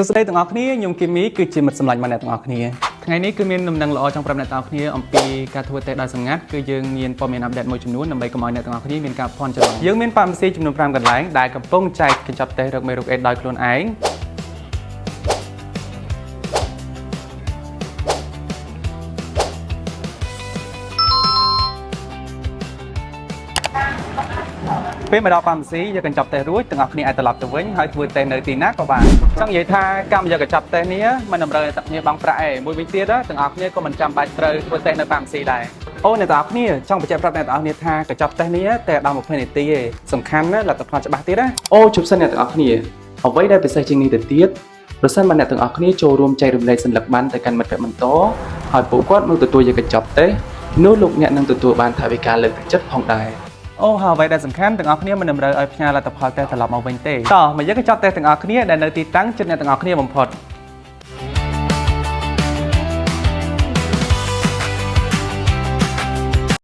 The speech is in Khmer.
សួស្តីទាំងអស់គ្នាខ្ញុំគីមីគឺជាមិត្តសម្លាញ់មកអ្នកទាំងអស់គ្នាថ្ងៃនេះគឺមានដំណឹងល្អចង់ប្រាប់អ្នកទាំងអស់គ្នាអំពីការធ្វើតេស្តដោយសម្ងាត់គឺយើងមានព័ត៌មានអាប់ដេតមួយចំនួនដើម្បីកុំឲ្យអ្នកទាំងអស់គ្នាមានការភ័ន្តច្រឡំយើងមានប៉ាម៉ាស៊ីចំនួន5កន្លែងដែលកំពុងចែកកញ្ចប់តេស្តរកមេរោគអេដដោយខ្លួនឯងពេលមកដល់ប៉ាម៉ាស៊ីយកកញ្ចប់តេស្តរួចទាំងអស់គ្នាអាចត្រឡប់ទៅវិញហើយធ្វើតេស្តនៅទីណាក៏បានចង់និយាយថាកម្មយកកញ្ចប់តេស្តនេះមិនតម្រូវឲ្យអ្នកគ្នាបង់ប្រាក់ឯងមួយវិញទៀតទាំងអស់គ្នាក៏មិនចាំបាច់ត្រូវធ្វើតេស្តនៅប៉ាម៉ាស៊ីដែរអូអ្នកទាំងអស់គ្នាចង់បញ្ជាក់ប្រាប់អ្នកទាំងអស់គ្នាថាកញ្ចប់តេស្តនេះតែដល់20នាទីឯងសំខាន់ណាស់លទ្ធផលច្បាស់ទៀតណាអូជប់សិនអ្នកទាំងអស់គ្នាអ្វីដែលពិសេសជាងនេះទៅទៀតប្រសិនបើអ្នកទាំងអស់គ្នាចូលរួមចែករំលែកសញ្ញាបត្រទៅកាន់មិត្តភក្តិបន្តហើយពួកគាត់នឹងទទួលយកកញ្ចប់តេស្តនោះលោកអ្នកនឹងទទួលបានថវិកាលើកទឹកចិត្តផងដែរអូហើយអ្វីដែលសំខាន់ទាំងអស់គ្នាមិនតម្រូវឲ្យផ្ញើលទ្ធផលតេស្តត្រឡប់មកវិញទេតោះមកយកកញ្ចប់តេស្តទាំងអស់គ្នាដែលនៅទីតាំងជិតអ្នកទាំងអស់គ្នាបំផុត